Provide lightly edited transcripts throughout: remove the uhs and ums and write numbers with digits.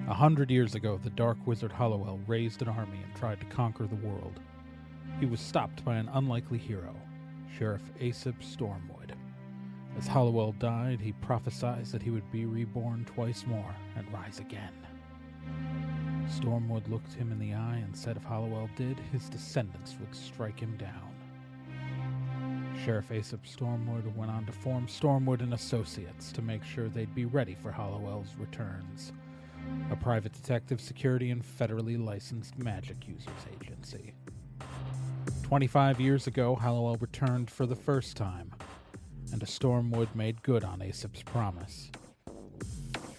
100 years ago, the dark wizard Hollowell raised an army and tried to conquer the world. He was stopped by an unlikely hero, Sheriff Aesop Stormwood. As Hollowell died, he prophesied that he would be reborn twice more and rise again. Stormwood looked him in the eye and said if Hollowell did, his descendants would strike him down. Sheriff Aesop Stormwood went on to form Stormwood and Associates to make sure they'd be ready for Hollowell's returns, a private detective, security, and federally licensed magic users agency. 25 years ago, Hollowell returned for the first time, and Stormwood made good on Aesop's promise.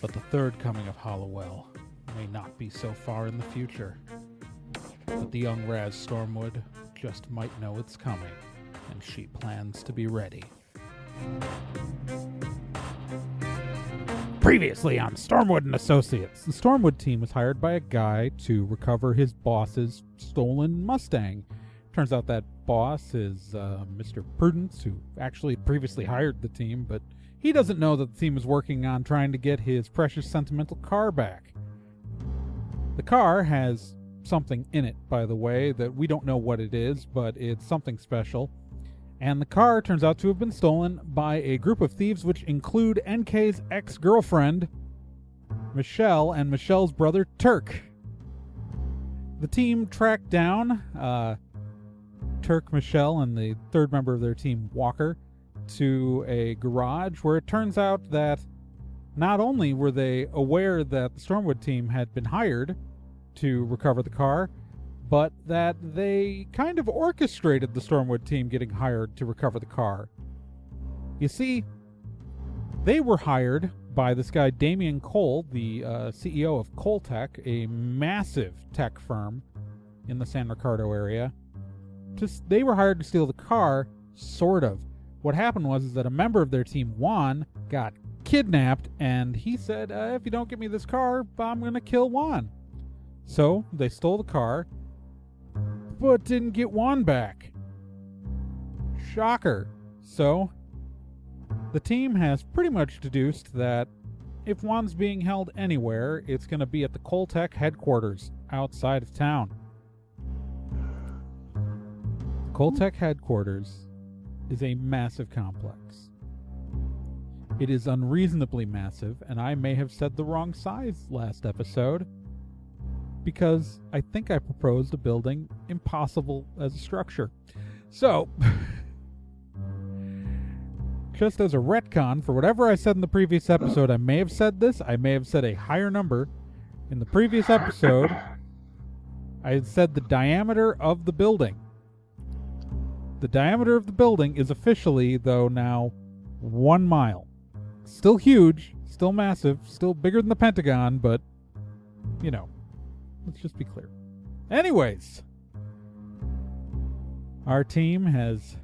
But the third coming of Hollowell may not be so far in the future. But the young Raz Stormwood just might know it's coming, and she plans to be ready. Previously on Stormwood and Associates, the Stormwood team was hired by a guy to recover his boss's stolen Mustang. Turns out that boss is Mr. Prudence, who actually previously hired the team, but he doesn't know that the team is working on trying to get his precious sentimental car back. The car has something in it, by the way, that we don't know what it is, but it's something special. And the car turns out to have been stolen by a group of thieves which include NK's ex-girlfriend, Michelle, and Michelle's brother, Turk. The team tracked down Turk, Michelle, and the third member of their team, Walker, to a garage where it turns out that not only were they aware that the Stormwood team had been hired to recover the car, but that they kind of orchestrated the Stormwood team getting hired to recover the car. You see, they were hired by this guy Damien Cole, the CEO of Cole Tech, a massive tech firm in the San Ricardo area. They were hired to steal the car, sort of. What happened was that a member of their team, Juan, got kidnapped, and he said, if you don't get me this car, I'm going to kill Juan. So they stole the car, but didn't get Juan back. Shocker. So the team has pretty much deduced that if Juan's being held anywhere, it's going to be at the Cole Tech headquarters outside of town. The Cole Tech headquarters is a massive complex. It is unreasonably massive, and I may have said the wrong size last episode, because I think I proposed a building impossible as a structure. So, just as a retcon for whatever I said in the previous episode, I may have said this, I may have said a higher number. In the previous episode, I had said the diameter of the building. The diameter of the building is officially, though, now 1 mile. Still huge, still massive, still bigger than the Pentagon, but, you know, let's just be clear. Anyways, our team has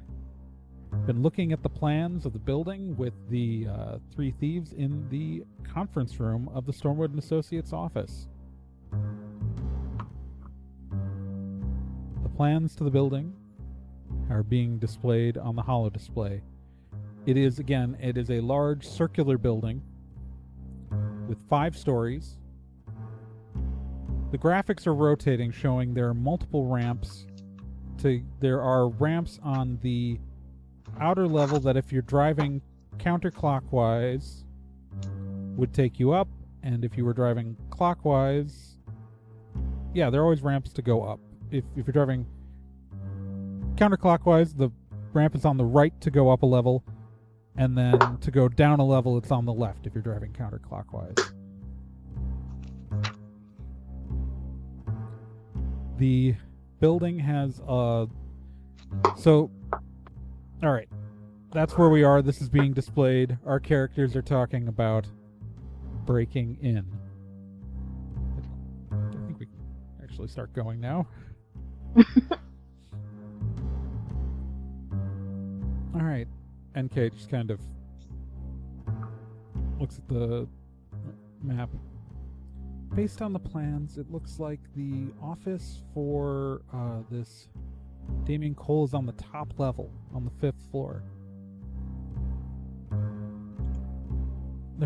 been looking at the plans of the building with the three thieves in the conference room of the Stormwood and Associates office. The plans to the building are being displayed on the holo display. It is a large circular building with 5 stories. The graphics are rotating, showing there are multiple ramps. There are ramps on the outer level that if you're driving counterclockwise would take you up, and if you were driving clockwise, there are always ramps to go up. If you're driving counterclockwise, the ramp is on the right to go up a level, and then to go down a level, it's on the left if you're driving counterclockwise. The building has alright, that's where we are. This is being displayed. Our characters are talking about breaking in. I think we can actually start going now. Alright, NK just kind of looks at the map. Based on the plans, it looks like the office for this Damien Cole is on the top level, on the 5th floor.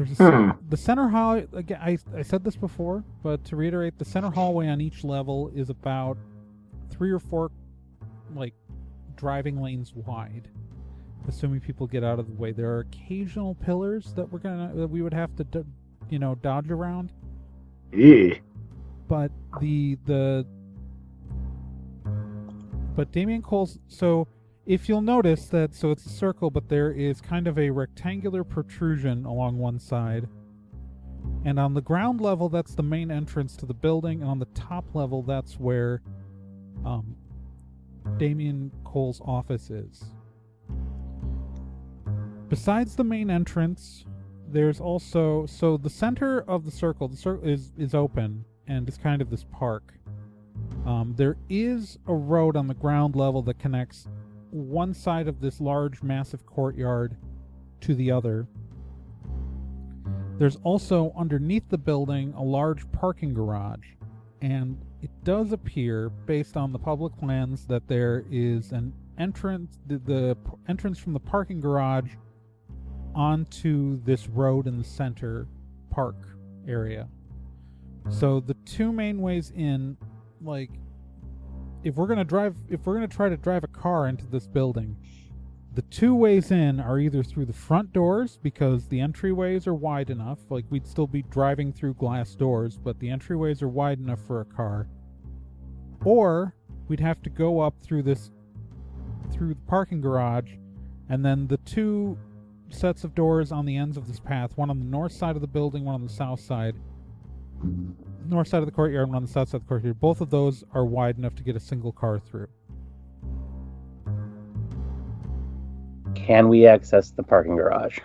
the center hallway. Again, I said this before, but to reiterate, the center hallway on each level is about 3 or 4 like driving lanes wide, assuming people get out of the way. There are occasional pillars that we would have to dodge around. Yeah. But but Damien Cole's, so if you'll notice that, so it's a circle, but there is kind of a rectangular protrusion along one side. And on the ground level, that's the main entrance to the building, and on the top level, that's where Damien Cole's office is. Besides the main entrance, there's also, so the center of the circle is open, and it's kind of this park. There is a road on the ground level that connects one side of this large, massive courtyard to the other. There's also, underneath the building, a large parking garage, and it does appear, based on the public plans, that there is an entrance, the entrance from the parking garage onto this road in the center park area. So the two main ways in, like, if we're gonna try to drive a car into this building, the two ways in are either through the front doors, because the entryways are wide enough, like we'd still be driving through glass doors, but the entryways are wide enough for a car, or we'd have to go up through the parking garage, and then the two sets of doors on the ends of this path, one on the north side of the building, one on the south side, north side of the courtyard, and one on the south side of the courtyard. Both of those are wide enough to get a single car through. Can we access the parking garage?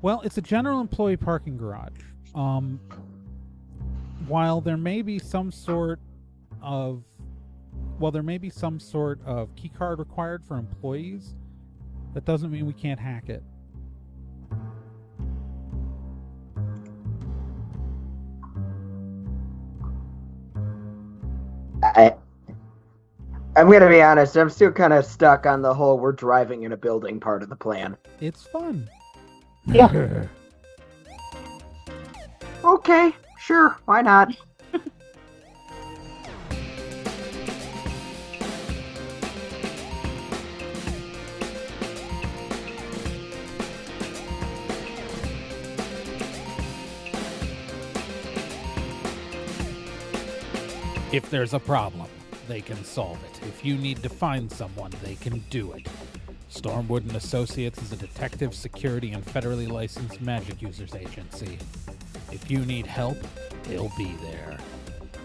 Well, it's a general employee parking garage. While there may be some sort of key card required for employees, that doesn't mean we can't hack it. I'm going to be honest, I'm still kind of stuck on the whole we're driving in a building part of the plan. It's fun. Yeah. Okay, sure, why not? If there's a problem, they can solve it. If you need to find someone, they can do it. Stormwood and Associates is a detective, security, and federally licensed magic users agency. If you need help, they'll be there.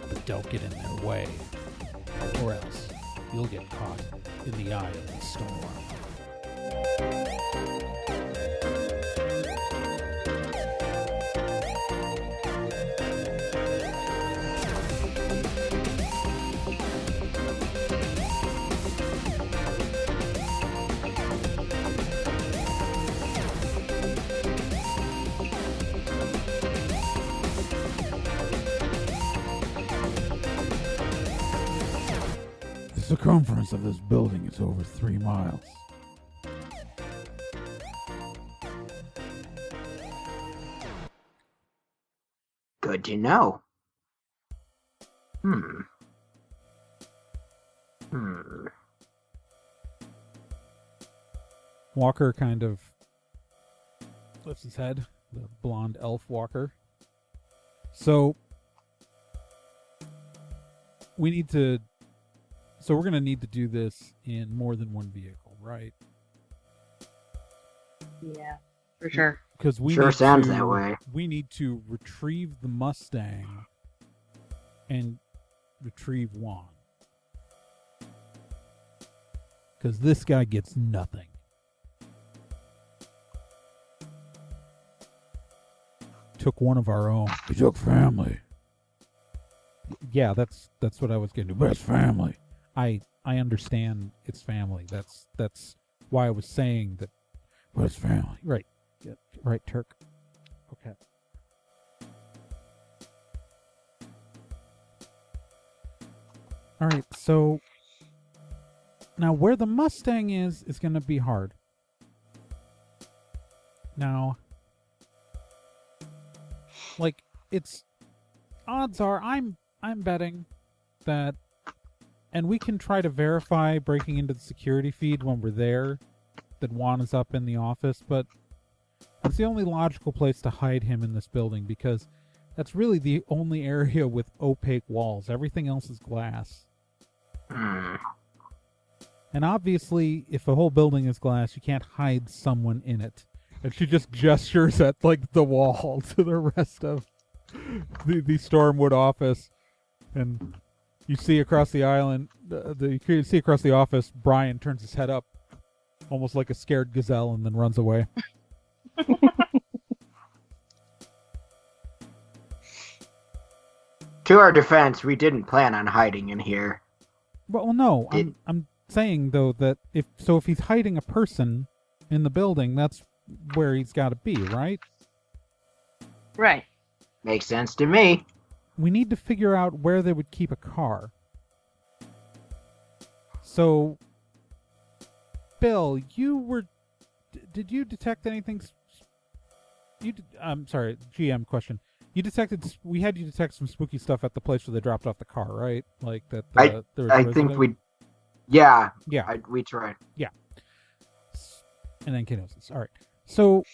But don't get in their way, or else you'll get caught in the eye of the storm. The circumference of this building is over 3 miles. Good to know. Walker kind of lifts his head, the blonde elf Walker. So we're going to need to do this in more than one vehicle, right? Yeah, for sure. Because sounds that way. We need to retrieve the Mustang and retrieve Juan. Because this guy gets nothing. Took one of our own. He took family. Yeah, that's what I was getting to. But it's family. I understand it's family. That's why I was saying that. But it's family. Right. Yeah, right, Turk. Okay. All right, so now where the Mustang is going to be hard. Now, like, it's odds are I'm betting that, and we can try to verify breaking into the security feed when we're there, that Juan is up in the office, but it's the only logical place to hide him in this building because that's really the only area with opaque walls. Everything else is glass. And obviously, if a whole building is glass, you can't hide someone in it. And she just gestures at, like, the wall to the rest of the Stormwood office. And you see across the island, you see across the office, Brian turns his head up, almost like a scared gazelle, and then runs away. To our defense, we didn't plan on hiding in here. Well, no, I'm saying though that if he's hiding a person in the building, that's where he's got to be, right? Right. Makes sense to me. We need to figure out where they would keep a car. So, Bill, did you detect anything? I'm sorry, GM question. We had you detect some spooky stuff at the place where they dropped off the car, right? Like that. I think we. Yeah. Yeah. We tried. Yeah. And then kenosis. All right. So,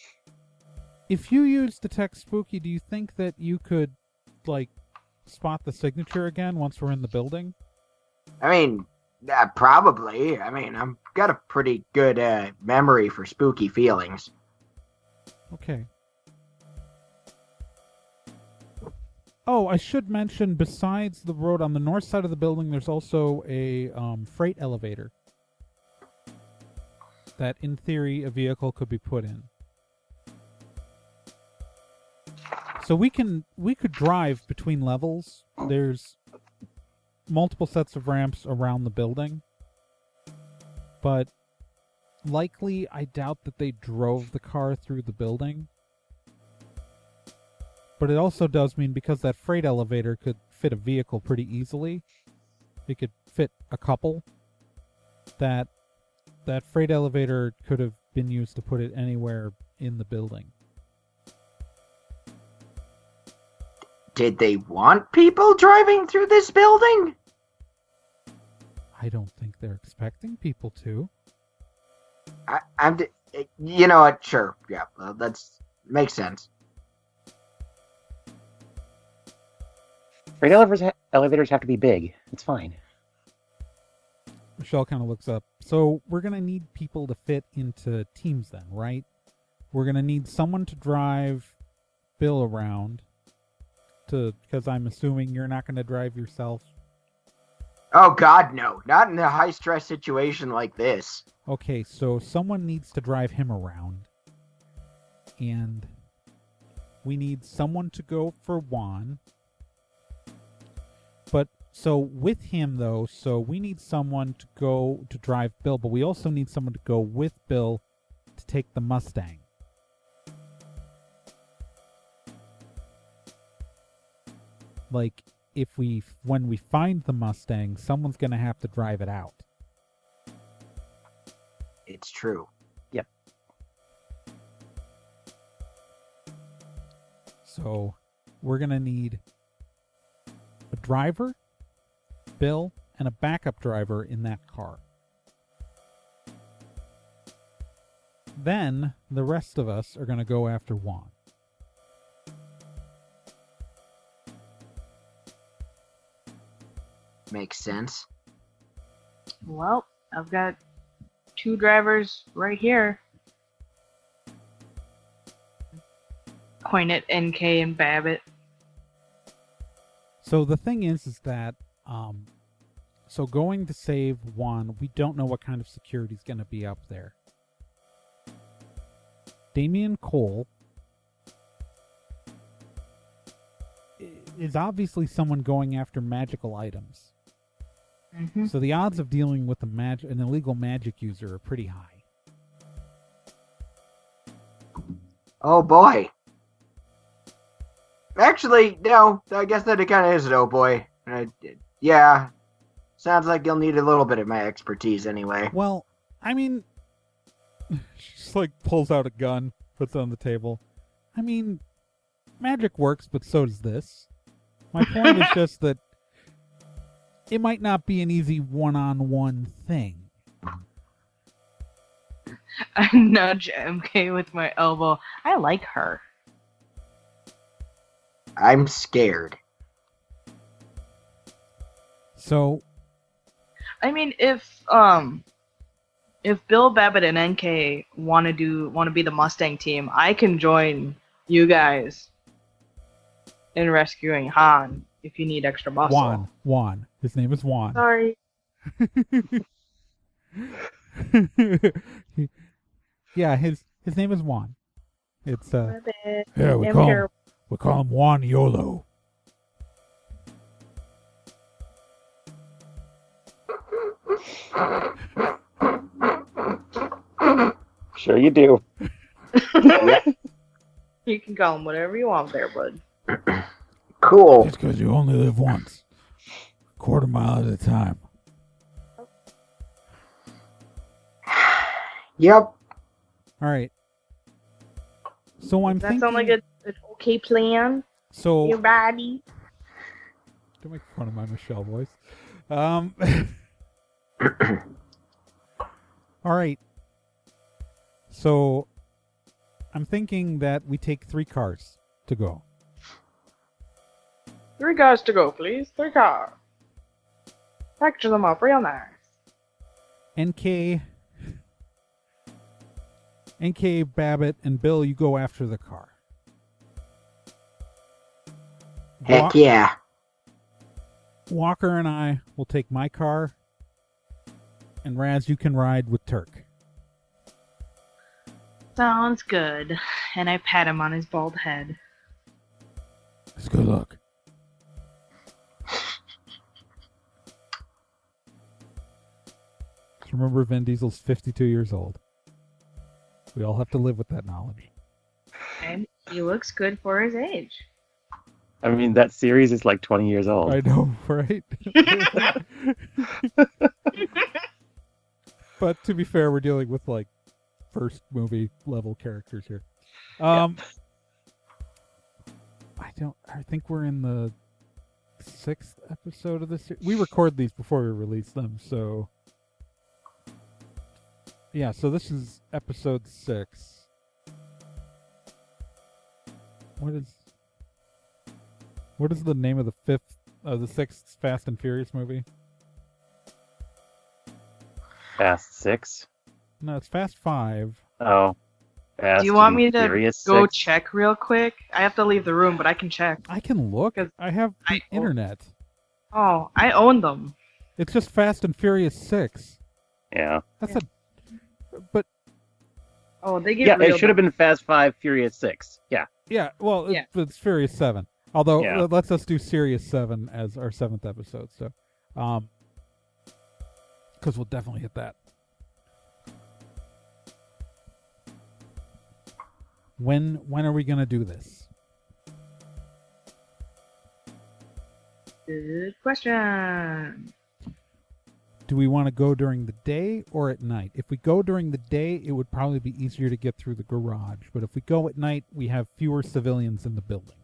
if you use detect spooky, do you think that you could, like, spot the signature again once we're in the building? I mean, probably. I mean, I've got a pretty good memory for spooky feelings. Okay. Oh, I should mention, besides the road on the north side of the building, there's also a freight elevator that, in theory, a vehicle could be put in. So we could drive between levels. There's multiple sets of ramps around the building, but likely I doubt that they drove the car through the building. But it also does mean, because that freight elevator could fit a vehicle pretty easily, it could fit a couple, that freight elevator could have been used to put it anywhere in the building. Did they want people driving through this building? I don't think they're expecting people to. You know what? Sure. Yeah, that's makes sense. Freight elevators have to be big. It's fine. Michelle kind of looks up. So we're going to need people to fit into teams then, right? We're going to need someone to drive Bill around, because I'm assuming you're not going to drive yourself. Oh, God, no. Not in a high-stress situation like this. Okay, so someone needs to drive him around. And we need someone to go for Juan. But, so with him, though, so we need someone to go to drive Bill, but we also need someone to go with Bill to take the Mustang. Like, when we find the Mustang, someone's going to have to drive it out. It's true. Yep. So, we're going to need a driver, Bill, and a backup driver in that car. Then, the rest of us are going to go after Juan. Makes sense. Well, I've got 2 drivers right here. Point at NK and Babbitt. So the thing is that, so going to save Juan, we don't know what kind of security is going to be up there. Damien Cole is obviously someone going after magical items. Mm-hmm. So the odds of dealing with an illegal magic user are pretty high. Oh, boy. Actually, no, I guess that it kind of is an oh boy. Yeah, sounds like you'll need a little bit of my expertise anyway. Well, I mean, she just, like, pulls out a gun. Puts it on the table. I mean, magic works, but so does this. My point is just that it might not be an easy one-on-one thing. I nudge MK with my elbow. I like her. I'm scared. So, I mean, if Bill, Babbitt, and NK want to be the Mustang team, I can join you guys in rescuing Han if you need extra muscle. Juan. His name is Juan. Sorry. Yeah, his name is Juan. It's Babbitt. yeah, we call him Juan YOLO. Sure you do. You can call him whatever you want there, bud. Cool. Just because you only live once. Quarter mile at a time. Yep. All right. So I'm Does that thinking... sound like an okay plan? So... Your body. Don't make fun of my Michelle voice. All right. So I'm thinking that we take 3 cars to go. 3 cars to go, please. 3 cars. Package them up real nice. NK, Babbitt, and Bill, you go after the car. Heck yeah. Walker and I will take my car, and Raz, you can ride with Turk. Sounds good. And I pat him on his bald head. It's good luck. Just remember, Vin Diesel's 52 years old. We all have to live with that knowledge. And he looks good for his age. I mean, that series is like 20 years old. I know, right? But to be fair, we're dealing with like first movie level characters here. I think we're in the 6th episode of this series. We record these before we release them, so yeah, so this is episode 6. What is the name of the 6th Fast and Furious movie? Fast 6? No, it's Fast 5. Oh. Fast Do you want me to Furious go 6? check real quick? I have to leave the room, but I can check. I can look. 'Cause I have the internet. Oh, I own them. It's just Fast and Furious 6. Yeah. That's but Oh, they get Yeah, real it should have been Fast 5 Furious 6. Yeah. yeah, well, Yeah. It's Furious 7. Although, Yeah. let's us do Serious 7 as our 7th episode. So, because we'll definitely hit that. When are we gonna do this? Good question. Do we want to go during the day or at night? If we go during the day, it would probably be easier to get through the garage. But if we go at night, we have fewer civilians in the building.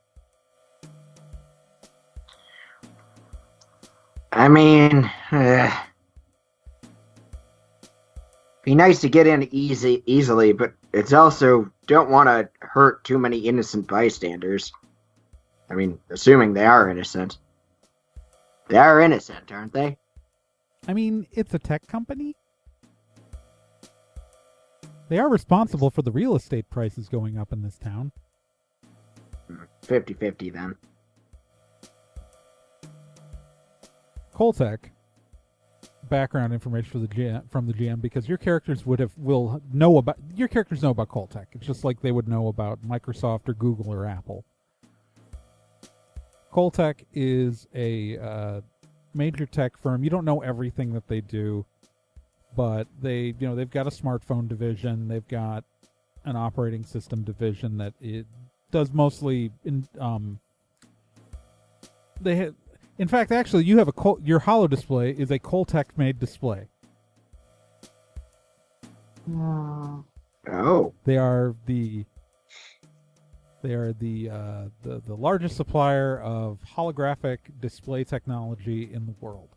I mean, be nice to get in easily, but it's also don't want to hurt too many innocent bystanders. I mean, assuming they are innocent. They are innocent, aren't they? I mean, it's a tech company. They are responsible for the real estate prices going up in this town. 50-50 then. Coltech, background information for the GM, from the GM, because your characters will know about Coltech. It's just like they would know about Microsoft or Google or Apple. Coltech is a major tech firm. You don't know everything that they do, but they've got a smartphone division. They've got an operating system division that it does mostly in. In fact, actually, you have your holo display is a Coltech made display. Oh. They are the They are the largest supplier of holographic display technology in the world.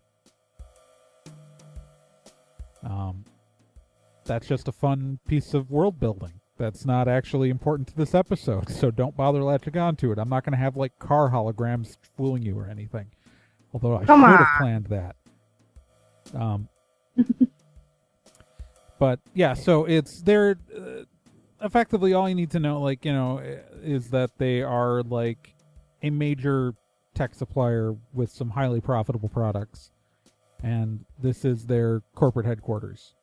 That's just a fun piece of world building. That's not actually important to this episode, so don't bother latching on to it. I'm not going to have like car holograms fooling you or anything. Although I Come should have on. planned that. But yeah, so they're effectively all you need to know, like, is that they are like a major tech supplier with some highly profitable products, and this is their corporate headquarters.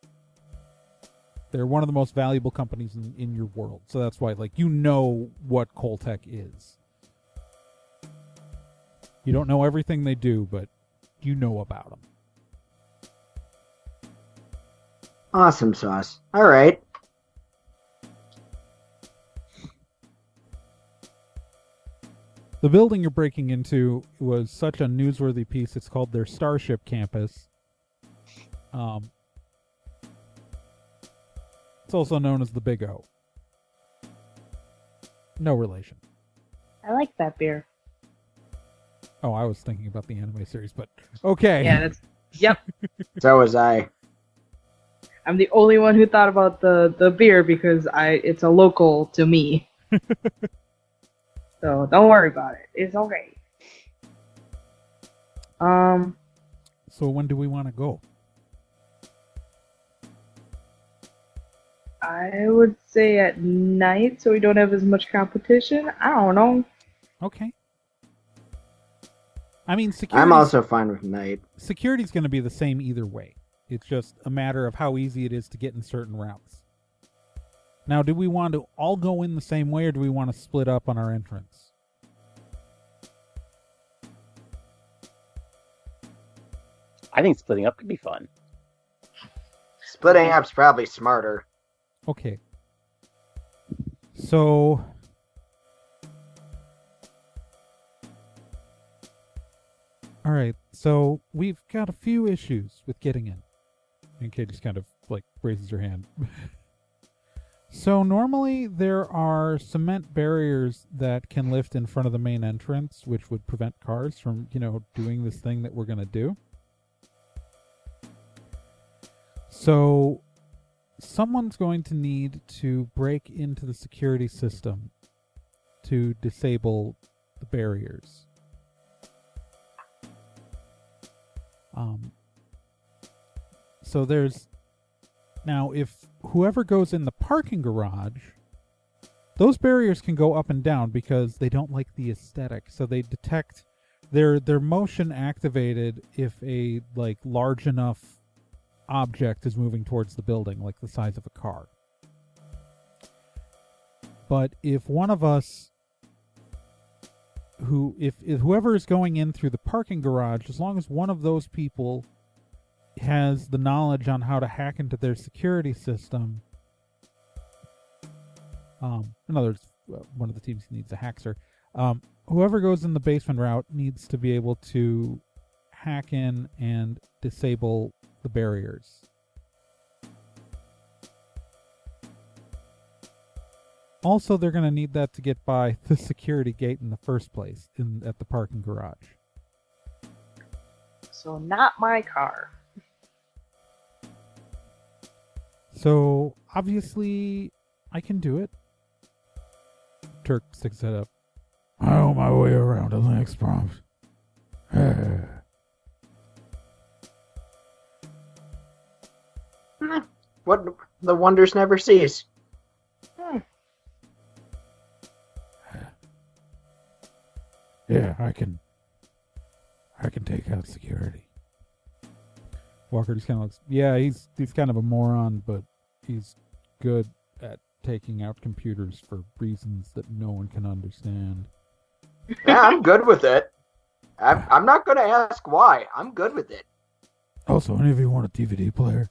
They're one of the most valuable companies in your world, so that's why, like, what Coltech is. You don't know everything they do, but you know about them. Awesome sauce. All right. The building you're breaking into was such a newsworthy piece. It's called their Starship Campus. It's also known as the Big O. No relation. I like that beer. Oh, I was thinking about the anime series, but okay. Yeah, that's. Yep. So was I. I'm the only one who thought about the beer because it's a local to me. So don't worry about it. It's okay. So when do we want to go? I would say at night so we don't have as much competition. I don't know. Okay. I mean, security. I'm also fine with night. Security's going to be the same either way. It's just a matter of how easy it is to get in certain routes. Now, do we want to all go in the same way, or do we want to split up on our entrance? I think splitting up could be fun. Splitting up's probably smarter. Okay. So all right, so we've got a few issues with getting in. And Kate just kind of like raises her hand. So normally there are cement barriers that can lift in front of the main entrance, which would prevent cars from, doing this thing that we're going to do. So someone's going to need to break into the security system to disable the barriers. So there's now, if whoever goes in the parking garage, those barriers can go up and down because they don't like the aesthetic. So they detect their motion activated if a large enough object is moving towards the building, like the size of a car. But if one of us if whoever is going in through the parking garage, as long as one of those people has the knowledge on how to hack into their security system, in other words, one of the teams needs a hackster. Whoever goes in the basement route needs to be able to hack in and disable the barriers. Also, they're going to need that to get by the security gate in the first place at the parking garage. So not my car. So, obviously, I can do it. Turk sticks it up. I owe my way around to the next prompt. What the wonders never cease. Yeah, I can take out security. Walker just kind of looks. Yeah, he's kind of a moron, but he's good at taking out computers for reasons that no one can understand. Yeah, I'm good with it. I'm not going to ask why. I'm good with it. Also, any of you want a DVD player?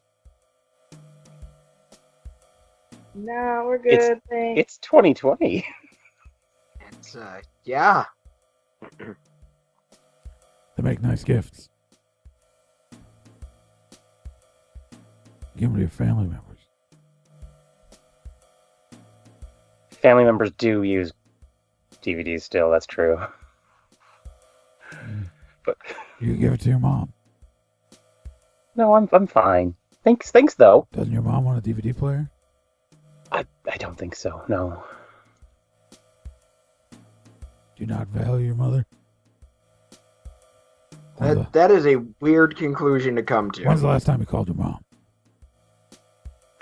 No, we're good. Thanks. It's 2020. It's yeah. They make nice gifts. Give them to your family members. Family members do use DVDs still. That's true. But You give it to your mom. no, I'm fine. Thanks though. Doesn't your mom want a DVD player? I don't think so. No. Do you not value your mother? That is a weird conclusion to come to. When's the last time you called your mom?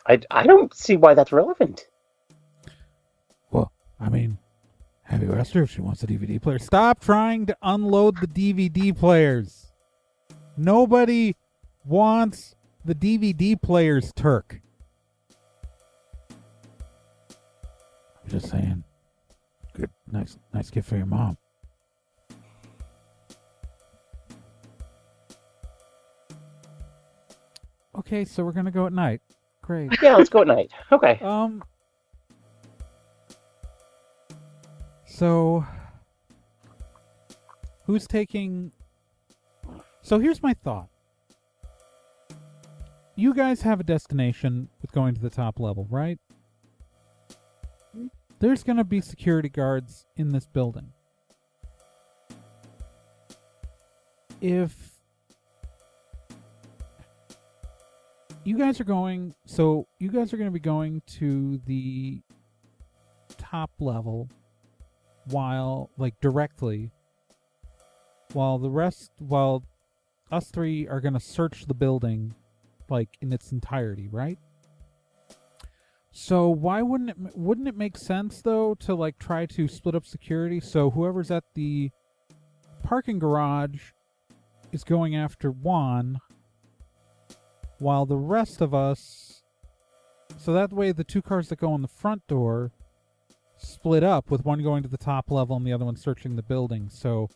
I don't see why that's relevant. Well, I mean, have you asked her if she wants a DVD player? Stop trying to unload the DVD players. Nobody wants the DVD players, Turk. I'm just saying. Good, nice gift for your mom. Okay, so we're gonna go at night. Great. Yeah, let's go at night. Okay. So who's taking... So here's my thought. You guys have a destination with going to the top level, right? There's going to be security guards in this building. If you guys are going... So you guys are going to be going to the top level directly, while us three are going to search the building, in its entirety, right? So why wouldn't it make sense, though, to, try to split up security, so whoever's at the parking garage is going after Juan, while the rest of us... So that way the two cars that go in the front door split up, with one going to the top level and the other one searching the building. So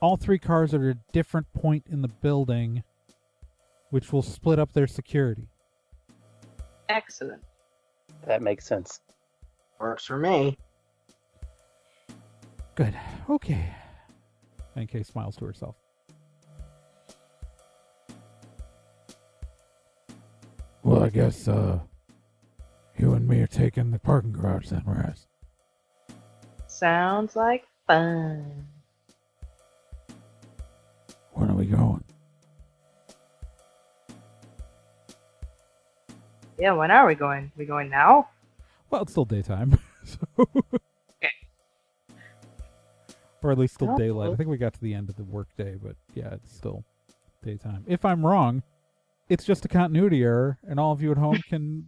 all three cars are at a different point in the building, which will split up their security. Excellent. That makes sense. Works for me. Good. Okay. NK smiles to herself. Well, I guess you and me are taking the parking garage then, Raz. Sounds like fun. When are we going? Yeah, when are we going? We going now? Well, it's still daytime. So Okay. Or at least still Oh. daylight. I think we got to the end of the workday, but yeah, it's still daytime. If I'm wrong, it's just a continuity error, and all of you at home can,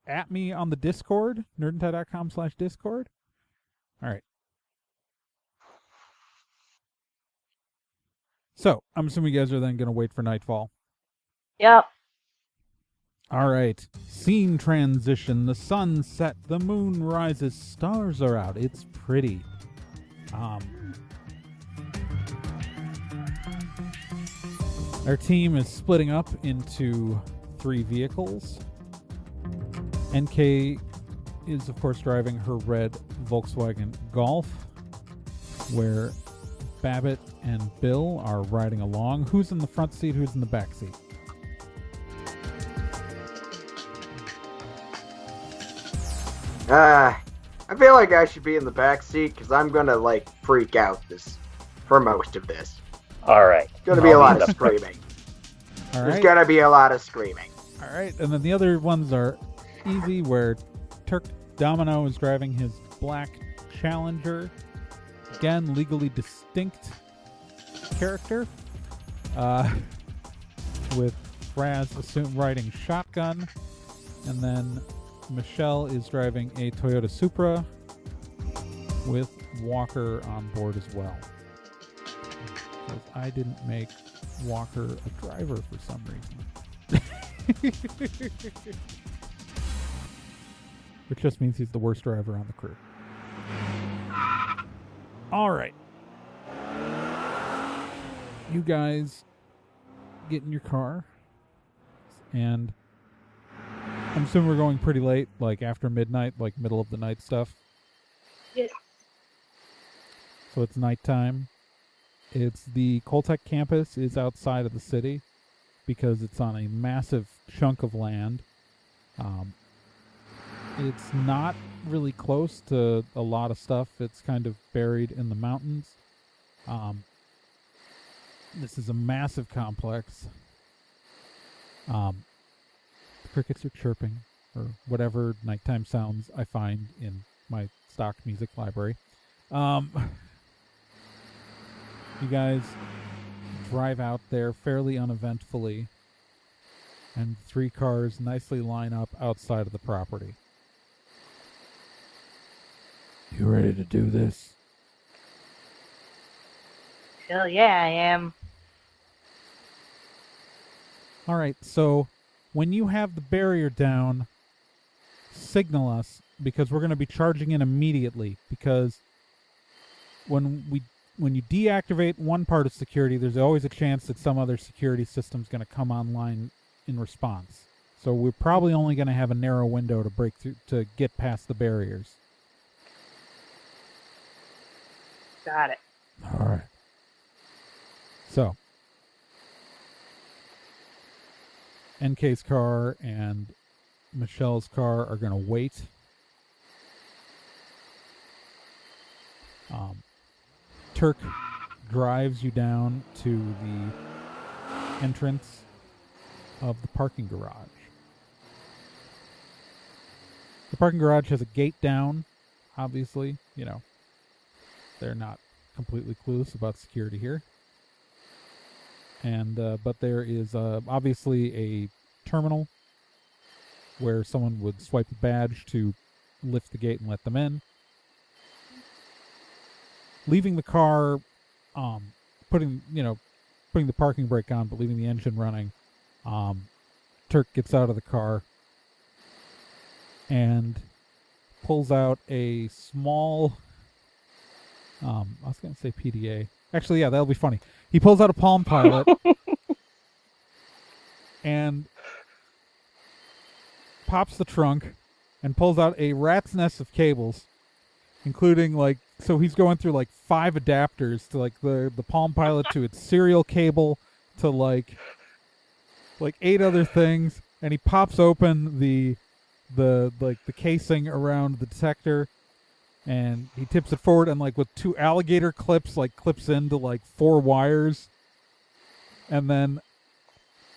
at me on the Discord, nerdandtie.com/Discord. All right. So, I'm assuming you guys are then going to wait for nightfall. Yep. All right. Scene transition. The sun set. The moon rises. Stars are out. It's pretty. Our team is splitting up into 3 vehicles. NK is, of course, driving her red Volkswagen Golf, where Babbitt and Bill are riding along. Who's in the front seat? Who's in the back seat? I feel like I should be in the back seat because I'm gonna freak out for most of this. All right. It's gonna be a lot of screaming. All There's right. gonna be a lot of screaming. All right, and then the other ones are easy, where Domino is driving his black Challenger. Again, legally distinct character. With Raz riding shotgun. And then Michelle is driving a Toyota Supra with Walker on board as well. Because I didn't make Walker a driver for some reason. Which just means he's the worst driver on the crew. All right. You guys get in your car, and I'm assuming we're going pretty late, after midnight, middle of the night stuff. Yes. So it's nighttime. It's the Coltech campus is outside of the city because it's on a massive chunk of land. It's not really close to a lot of stuff. It's kind of buried in the mountains. This is a massive complex. The crickets are chirping, or whatever nighttime sounds I find in my stock music library. You guys drive out there fairly uneventfully, and 3 cars nicely line up outside of the property. You ready to do this? Hell yeah, I am. All right, so when you have the barrier down, signal us, because we're going to be charging in immediately, because when you deactivate one part of security, there's always a chance that some other security system's going to come online in response. So we're probably only going to have a narrow window to break through to get past the barriers. Got it. All right. So, NK's car and Michelle's car are going to wait. Turk drives you down to the entrance of the parking garage. The parking garage has a gate down, obviously. You know, they're not completely clueless about security here. And but there is obviously a terminal where someone would swipe a badge to lift the gate and let them in. Leaving the car, putting the parking brake on, but leaving the engine running. Turk gets out of the car and pulls out a small. I was going to say PDA. Actually, yeah, that'll be funny. He pulls out a Palm Pilot and pops the trunk and pulls out a rat's nest of cables, including so he's going through 5 adapters to the Palm Pilot to its serial cable to 8 other things, and he pops open the casing around the detector. And he tips it forward and with 2 alligator clips clips into 4 wires. And then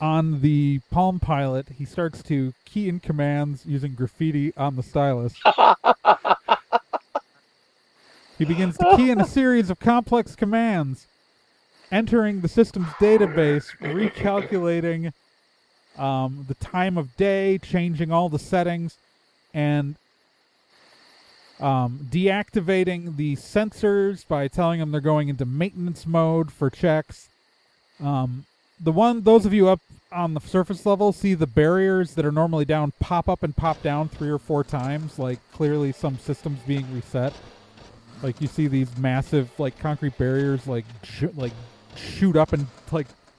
on the Palm Pilot, he starts to key in commands using graffiti on the stylus. He begins to key in a series of complex commands, entering the system's database, recalculating the time of day, changing all the settings, and deactivating the sensors by telling them they're going into maintenance mode for checks. Those of you up on the surface level see the barriers that are normally down pop up and pop down 3 or 4 times, clearly some system's being reset. You see these massive concrete barriers shoot up and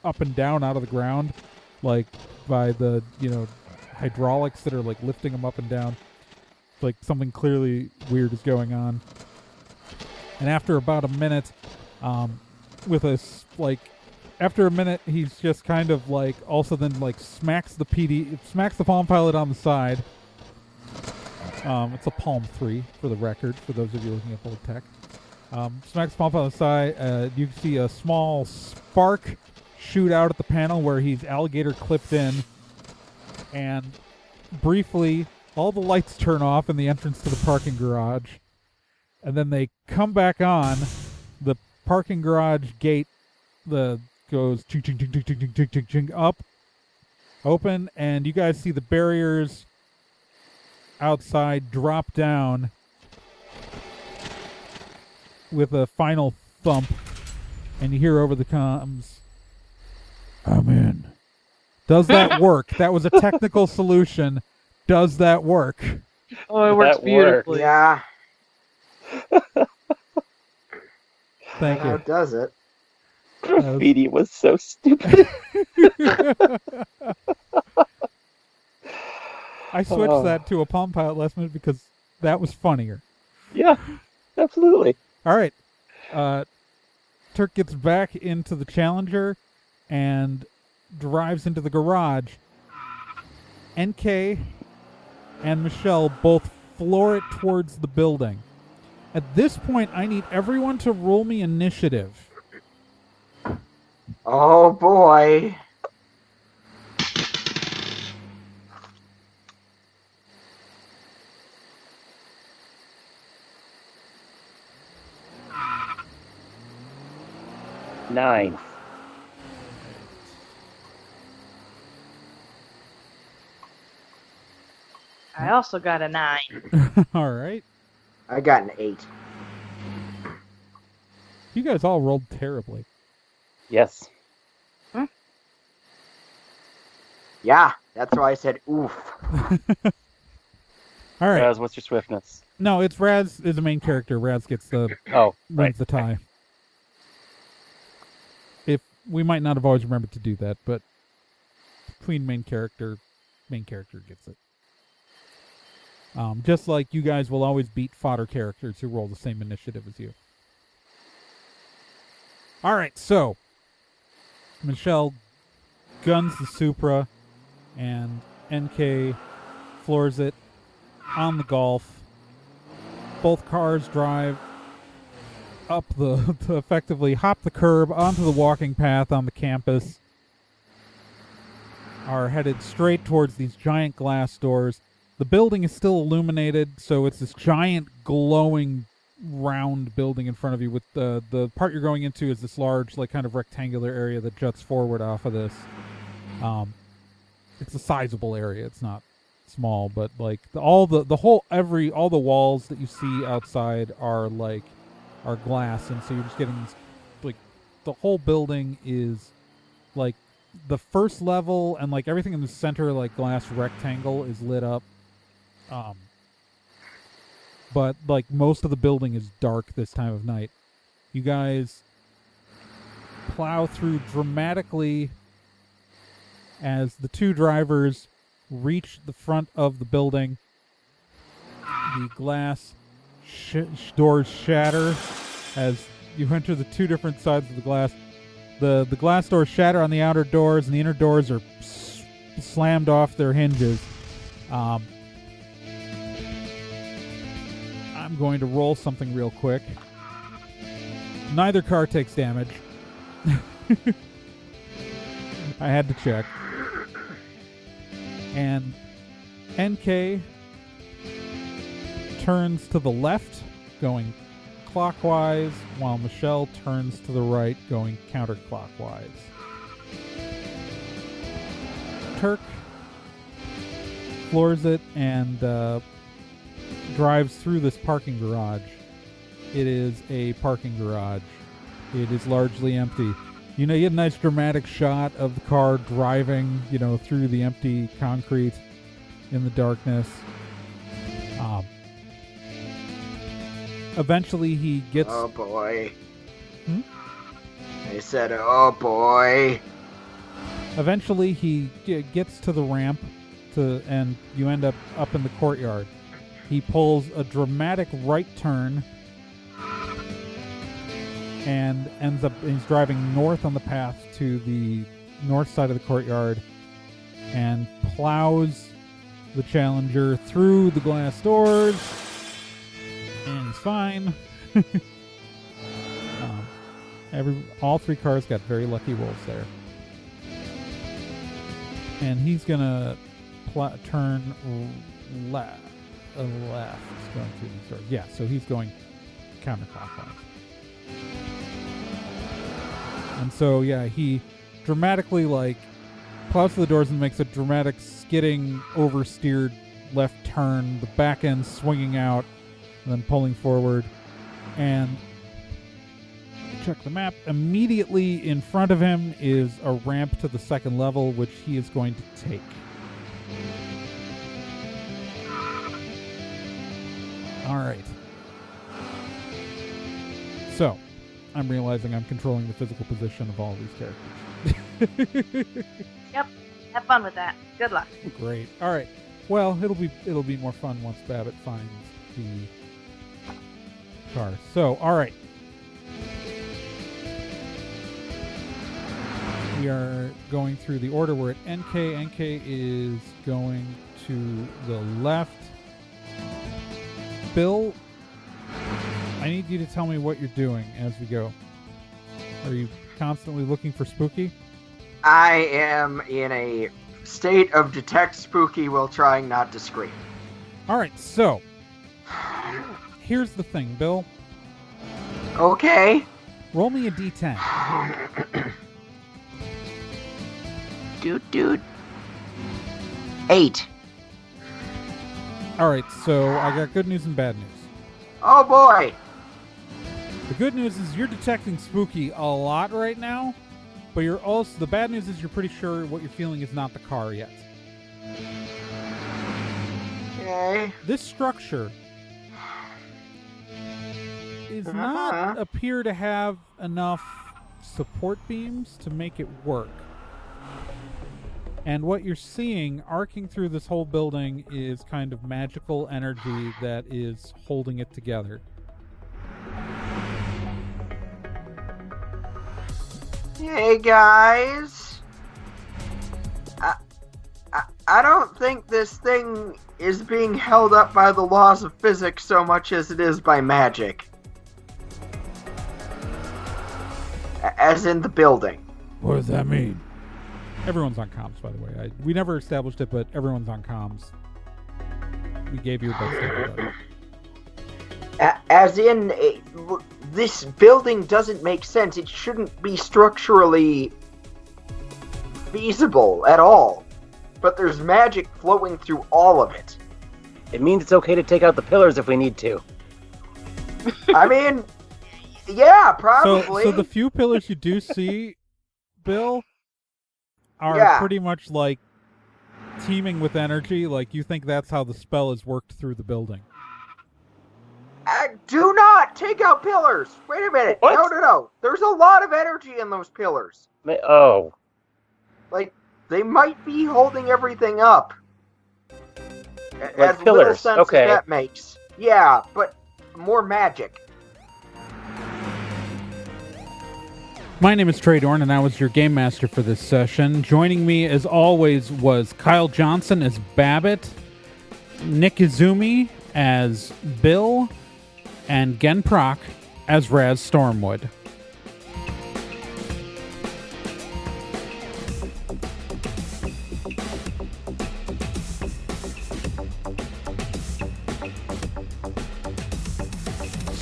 up and down out of the ground, by the hydraulics that are lifting them up and down. Something clearly weird is going on. And after about a minute, after a minute, he's just kind of also then smacks the Palm Pilot on the side. It's a Palm 3 for the record, for those of you looking at old tech. Smacks the Palm Pilot on the side. You can see a small spark shoot out at the panel where he's alligator clipped in. And briefly, all the lights turn off in the entrance to the parking garage, and then they come back on. The parking garage gate goes ching ching ching ching ching ching ching ching up, open, and you guys see the barriers outside drop down with a final thump, and you hear over the comms, "I'm in." Does that work? That was a technical solution. Does that work? Oh, it works beautifully. Yeah. Thank How you. does it? Graffiti was so stupid. I switched that to a Palm Pilot last minute because that was funnier. Yeah, absolutely. All right. Turk gets back into the Challenger and drives into the garage. NK and Michelle both floor it towards the building. At this point, I need everyone to roll me initiative. Oh boy. Nine. I also got a 9. All right. I got an 8. You guys all rolled terribly. Yes. Yeah, that's why I said oof. All right. Raz, what's your swiftness? No, it's Raz is the main character. Raz gets the Oh, wins right. the tie. If we might not have always remembered to do that, but between main character gets it. Just like you guys will always beat fodder characters who roll the same initiative as you. All right, so Michelle guns the Supra, and NK floors it on the Golf. Both cars drive up to effectively hop the curb onto the walking path on the campus, are headed straight towards these giant glass doors. The building is still illuminated, so it's this giant glowing round building in front of you. With the part you're going into is this large, like, kind of rectangular area that juts forward off of this. It's a sizable area. It's not small, but like all the walls that you see outside are glass, and so you're just getting these, like, the whole building is like the first level, and like everything in the center, like glass rectangle, is lit up. But like most of the building is dark this time of night. You guys plow through dramatically as the two drivers reach the front of the building. The glass doors shatter as you enter the two different sides of the glass. The glass doors shatter on the outer doors, and the inner doors are slammed off their hinges. I'm going to roll something real quick. Neither car takes damage. I had to check. And NK turns to the left, going clockwise, while Michelle turns to the right, going counterclockwise. Turk floors it and drives through this parking garage. It is a parking garage. It is largely empty. You get a nice dramatic shot of the car driving, through the empty concrete in the darkness. Eventually he gets... Oh boy. I said, oh boy. Eventually he gets to the ramp, and you end up in the courtyard. He pulls a dramatic right turn and he's driving north on the path to the north side of the courtyard and plows the Challenger through the glass doors, and he's fine. All three cars got very lucky rolls there. And he's gonna turn left going through these doors. Yeah, so he's going counterclockwise. And so, yeah, he dramatically, plows through the doors and makes a dramatic skidding, oversteered left turn, the back end swinging out, and then pulling forward. And check the map. Immediately in front of him is a ramp to the second level, which he is going to take. All right. So, I'm realizing I'm controlling the physical position of all these characters. Yep. Have fun with that. Good luck. Great. All right. Well, it'll be more fun once Babbitt finds the car. So, all right. We are going through the order. We're at NK. NK is going to the left. Bill, I need you to tell me what you're doing as we go. Are you constantly looking for spooky? I am in a state of detect spooky while trying not to scream. All right, so here's the thing, Bill. Okay. Roll me a d10. Dude. 8. All right, so I got good news and bad news. Oh boy. The good news is you're detecting spooky a lot right now, but the bad news is you're pretty sure what you're feeling is not the car yet. Okay. This structure does not appear to have enough support beams to make it work. And what you're seeing arcing through this whole building is kind of magical energy that is holding it together. Hey guys. I don't think this thing is being held up by the laws of physics so much as it is by magic. As in the building. What does that mean? Everyone's on comms, by the way. We never established it, but everyone's on comms. We gave you a bit of As in, this building doesn't make sense. It shouldn't be structurally feasible at all. But there's magic flowing through all of it. It means it's okay to take out the pillars if we need to. I mean, yeah, probably. So the few pillars you do see, Bill, are pretty much like teeming with energy. Like you think that's how the spell is worked through the building. Do not take out pillars. Wait a minute. What? No. There's a lot of energy in those pillars. Oh. Like, they might be holding everything up. Like as pillars, little sense okay. as that makes. Yeah, but more magic. My name is Trey Dorn, and I was your game master for this session. Joining me, as always, was Kyle Johnson as Babbitt, Nick Izumi as Bill, and Gen Proc as Raz Stormwood.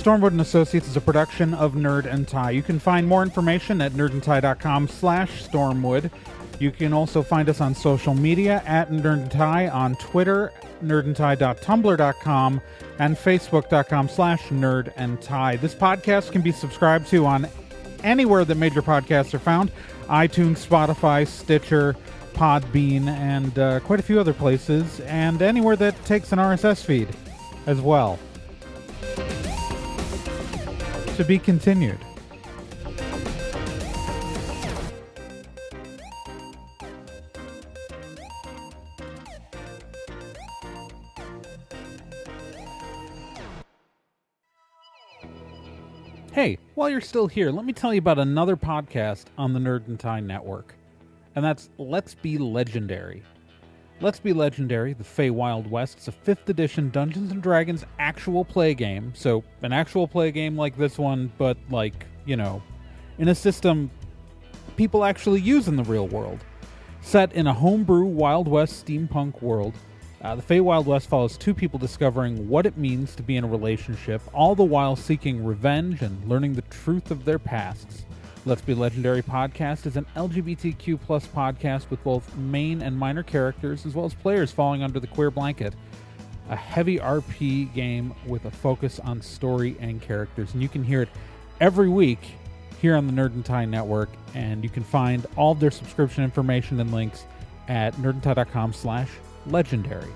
Stormwood and Associates is a production of Nerd and Tie. You can find more information at nerdandtie.com/Stormwood. You can also find us on social media at Nerd and Tie on Twitter, nerdandtie.tumblr.com, and facebook.com/nerdandtie. This podcast can be subscribed to on anywhere that major podcasts are found: iTunes, Spotify, Stitcher, Podbean, and quite a few other places, and anywhere that takes an RSS feed as well. To be continued. Hey, while you're still here, let me tell you about another podcast on the Nerd and Tie Network. And that's Let's Be Legendary. Let's Be Legendary, the Fey Wild West, is a 5th edition Dungeons & Dragons actual play game. So, an actual play game like this one, but like, in a system people actually use in the real world. Set in a homebrew Wild West steampunk world, the Fey Wild West follows two people discovering what it means to be in a relationship, all the while seeking revenge and learning the truth of their pasts. Let's Be Legendary podcast is an LGBTQ+ podcast with both main and minor characters, as well as players falling under the queer blanket. A heavy RP game with a focus on story and characters. And you can hear it every week here on the Nerd and Tie Network, and you can find all of their subscription information and links at nerdandtie.com/legendary.